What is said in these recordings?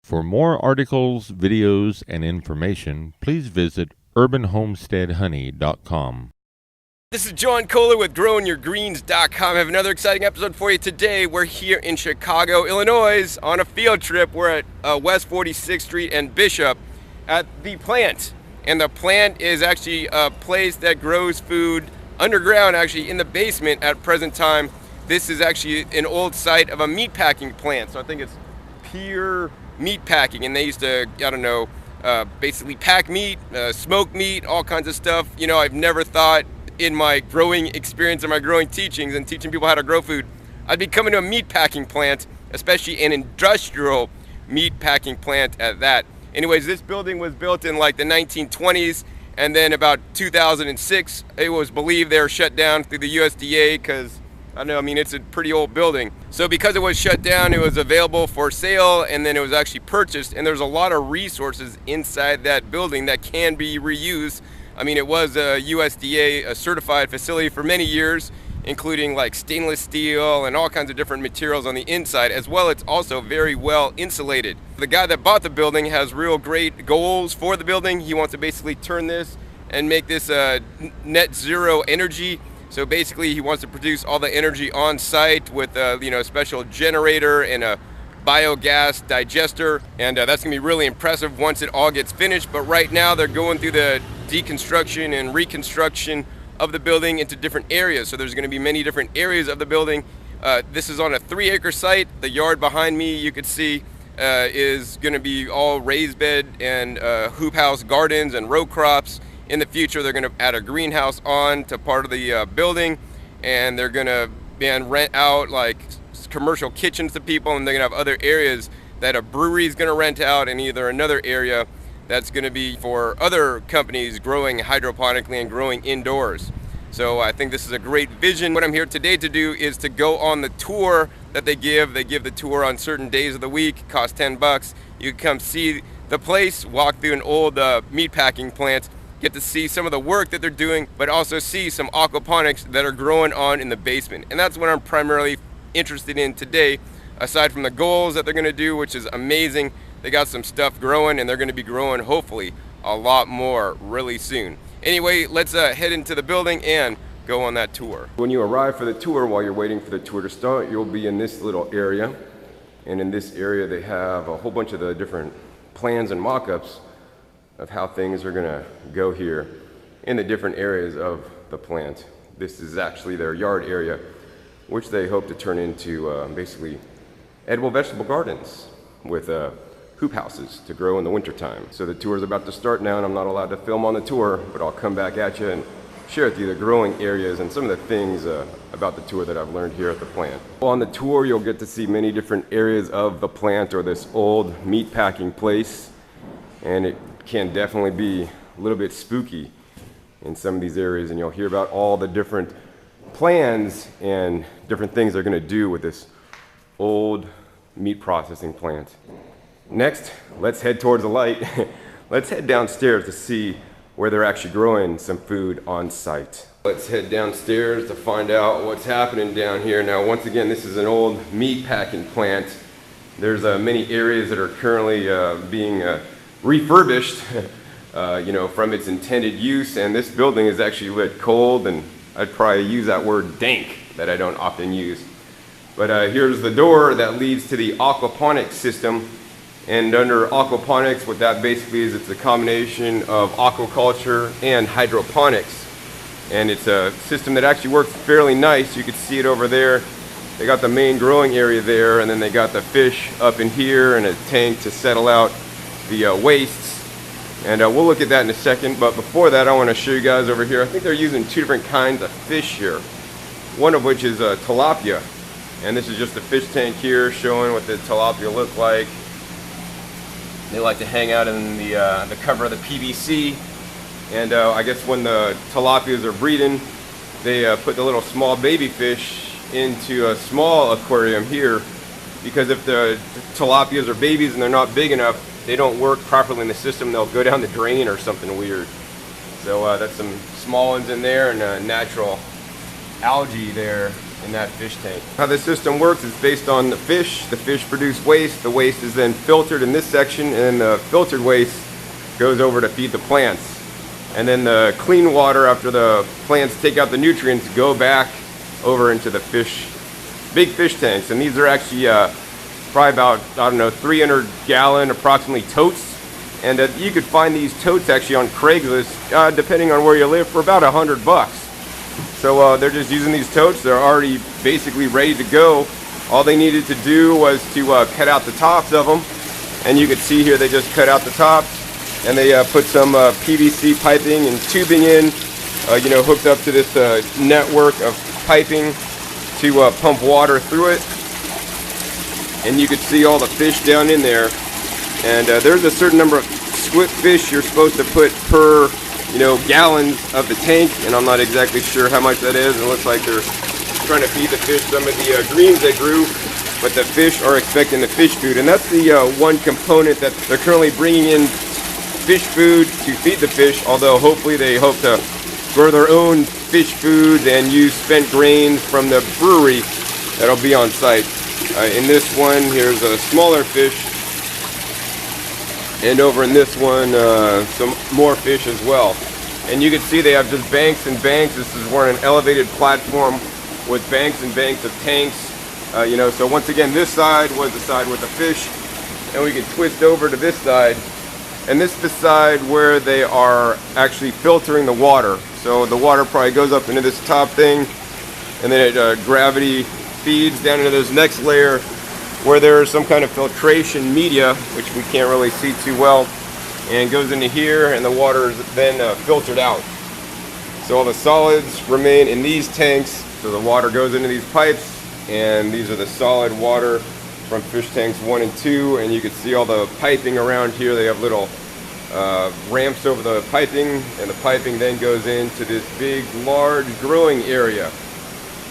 For more articles, videos, and information, please visit urbanhomesteadhoney.com. This is John Kohler with growingyourgreens.com. I have another exciting episode for you today. We're here in Chicago, Illinois on a field trip. We're at West 46th Street and Bishop at the plant. And the plant is actually a place that grows food underground, actually in the basement at present time. This is actually an old site of a meat packing plant. So I think it's pure meat packing. And they used to, basically pack meat, smoke meat, all kinds of stuff. You know, I've never thought in my growing experience and my growing teachings and teaching people how to grow food, I'd be coming to a meat packing plant, especially an industrial meat packing plant at that. Anyways, this building was built in like the 1920s, and then about 2006, it was believed they were shut down through the USDA because, it's a pretty old building. So because it was shut down, it was available for sale, and then it was actually purchased, and there's a lot of resources inside that building that can be reused. It was a USDA certified facility for many years, including like stainless steel and all kinds of different materials on the inside, as well. It's also very well insulated. The guy that bought the building has real great goals for the building. He wants to basically turn this and make this net zero energy. So basically he wants to produce all the energy on site with a special generator and a biogas digester, and that's gonna be really impressive once it all gets finished. But right now they're going through the deconstruction and reconstruction of the building into different areas. So there's going to be many different areas of the building. This is on a 3-acre site. The yard behind me, you could see, is going to be all raised bed and hoop house gardens and row crops. In the future, they're going to add a greenhouse on to part of the building, and they're going to rent out like commercial kitchens to people, and they're going to have other areas that a brewery is going to rent out, and either another area that's going to be for other companies growing hydroponically and growing indoors. So I think this is a great vision. What I'm here today to do is to go on the tour that they give. They give the tour on certain days of the week, cost $10. You can come see the place, walk through an old meat packing plant, get to see some of the work that they're doing, but also see some aquaponics that are growing on in the basement. And that's what I'm primarily interested in today, aside from the goals that they're going to do, which is amazing. They got some stuff growing, and they're going to be growing hopefully a lot more really soon. Anyway, let's head into the building and go on that tour. When you arrive for the tour, while you're waiting for the tour to start, you'll be in this little area. And in this area, they have a whole bunch of the different plans and mock-ups of how things are going to go here in the different areas of the plant. This is actually their yard area, which they hope to turn into basically edible vegetable gardens with hoop houses to grow in the wintertime. So the tour is about to start now, and I'm not allowed to film on the tour, but I'll come back at you and share with you the growing areas and some of the things about the tour that I've learned here at the plant. On the tour, you'll get to see many different areas of the plant or this old meat packing place, and it can definitely be a little bit spooky in some of these areas, and you'll hear about all the different plans and different things they're going to do with this old meat processing plant. Next, let's head towards the light. Let's head downstairs to see where they're actually growing some food on site. Let's head downstairs to find out what's happening down here. Now, once again, this is an old meat packing plant. There's many areas that are currently being refurbished, from its intended use. And this building is actually lit cold, and I'd probably use that word dank that I don't often use. But here's the door that leads to the aquaponic system. And under aquaponics, what that basically is, it's a combination of aquaculture and hydroponics. And it's a system that actually works fairly nice. You can see it over there. They got the main growing area there, and then they got the fish up in here and a tank to settle out the wastes. And we'll look at that in a second. But before that, I want to show you guys over here. I think they're using 2 different kinds of fish here. One of which is tilapia. And this is just a fish tank here showing what the tilapia look like. They like to hang out in the cover of the PVC, and I guess when the tilapias are breeding, they put the little small baby fish into a small aquarium here, because if the tilapias are babies and they're not big enough, they don't work properly in the system. They'll go down the drain or something weird. So that's some small ones in there, and natural algae there in that fish tank. How this system works is based on the fish. The fish produce waste. The waste is then filtered in this section, and then the filtered waste goes over to feed the plants. And then the clean water, after the plants take out the nutrients, go back over into the big fish tanks. And these are actually probably about, I don't know, 300 gallon approximately totes. And you could find these totes actually on Craigslist, depending on where you live, for about $100. So they're just using these totes. They're already basically ready to go. All they needed to do was to cut out the tops of them. And you can see here they just cut out the tops. And they put some PVC piping and tubing in, hooked up to this network of piping to pump water through it. And you can see all the fish down in there. And there's a certain number of fish you're supposed to put per, gallons of the tank. And I'm not exactly sure how much that is. It looks like they're trying to feed the fish some of the greens they grew. But the fish are expecting the fish food. And that's the one component that they're currently bringing in fish food to feed the fish, although hopefully they hope to grow their own fish food and use spent grains from the brewery that'll be on site. In this one, here's a smaller fish, and over in this one, some more fish as well. And you can see they have just banks and banks. This is we're on an elevated platform with banks and banks of tanks. So once again, this side was the side with the fish, and we can twist over to this side. And this is the side where they are actually filtering the water. So the water probably goes up into this top thing, and then it gravity feeds down into this next layer where there's some kind of filtration media, which we can't really see too well, and goes into here, and the water is then filtered out. So all the solids remain in these tanks. So the water goes into these pipes, and these are the solid water from fish tanks 1 and 2, and you can see all the piping around here. They have little ramps over the piping, and the piping then goes into this big, large growing area.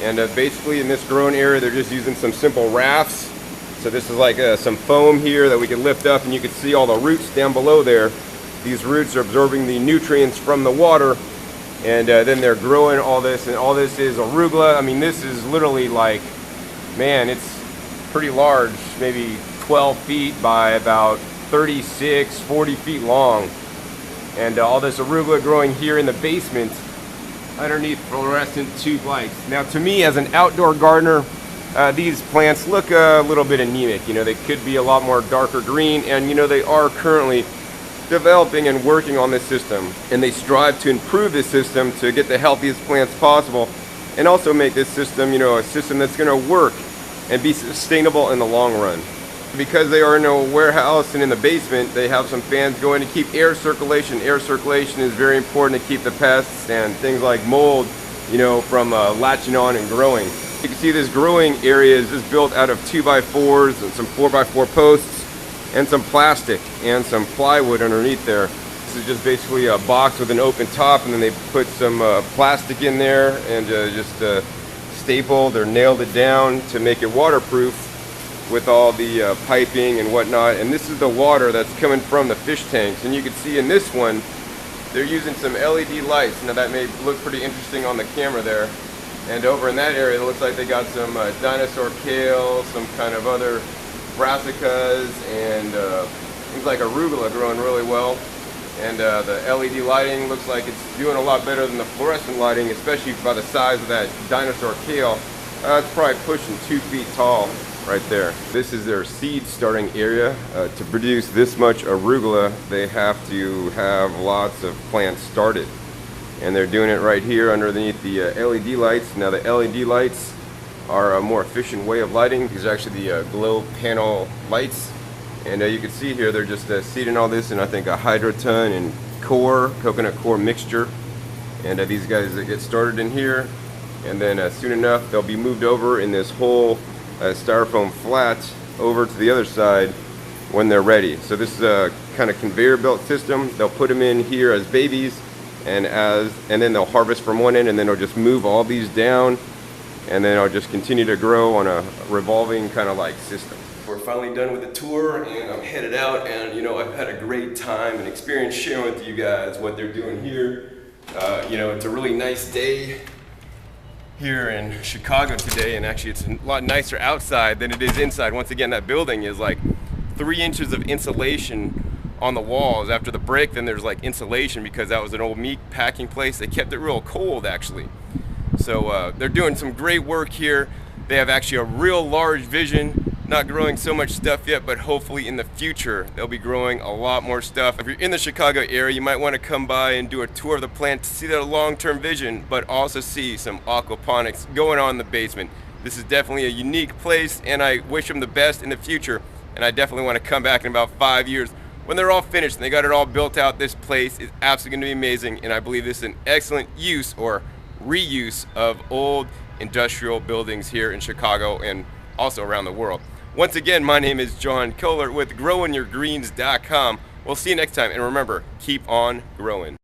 And basically in this growing area, they're just using some simple rafts. So this is like some foam here that we can lift up, and you can see all the roots down below there. These roots are absorbing the nutrients from the water, and then they're growing all this, and all this is arugula. I mean, this is literally like, man, it's pretty large, maybe 12 feet by about 36, 40 feet long. And all this arugula growing here in the basement underneath fluorescent tube lights. Now, to me, as an outdoor gardener, these plants look a little bit anemic. They could be a lot more darker green, and they are currently developing and working on this system. And they strive to improve this system to get the healthiest plants possible, and also make this system, a system that's going to work and be sustainable in the long run. Because they are in a warehouse and in the basement, they have some fans going to keep air circulation. Air circulation is very important to keep the pests and things like mold, from latching on and growing. You can see this growing area is just built out of 2x4s and some 4x4 posts and some plastic and some plywood underneath there. This is just basically a box with an open top, and then they put some plastic in there and just stapled or nailed it down to make it waterproof with all the piping and whatnot. And this is the water that's coming from the fish tanks. And you can see in this one, they're using some LED lights. Now that may look pretty interesting on the camera there. And over in that area, it looks like they got some dinosaur kale, some kind of other brassicas, and things like arugula growing really well. And the LED lighting looks like it's doing a lot better than the fluorescent lighting, especially by the size of that dinosaur kale. It's probably pushing 2 feet tall right there. This is their seed starting area. To produce this much arugula, they have to have lots of plants started. And they're doing it right here underneath the LED lights. Now the LED lights are a more efficient way of lighting. These are actually the glow panel lights. And you can see here they're just seeding all this in, I think, a hydroton and coconut core mixture. And these guys get started in here, and then soon enough they'll be moved over in this whole styrofoam flat over to the other side when they're ready. So this is a kind of conveyor belt system. They'll put them in here as babies, and then they'll harvest from one end, and then they'll just move all these down, and then I'll just continue to grow on a revolving kind of like system. We're finally done with the tour, and I'm headed out, and I've had a great time and experience sharing with you guys what they're doing here. It's a really nice day here in Chicago today, and actually it's a lot nicer outside than it is inside. Once again, that building is like 3 inches of insulation on the walls. After the break, then there's like insulation because that was an old meat packing place. They kept it real cold actually. So they're doing some great work here. They have actually a real large vision, not growing so much stuff yet, but hopefully in the future they'll be growing a lot more stuff. If you're in the Chicago area, you might want to come by and do a tour of the plant to see their long-term vision, but also see some aquaponics going on in the basement. This is definitely a unique place, and I wish them the best in the future, and I definitely want to come back in about 5 years when they're all finished and they got it all built out. This place is absolutely going to be amazing, and I believe this is an excellent use or reuse of old industrial buildings here in Chicago and also around the world. Once again, my name is John Kohler with growingyourgreens.com. We'll see you next time, and remember, keep on growing.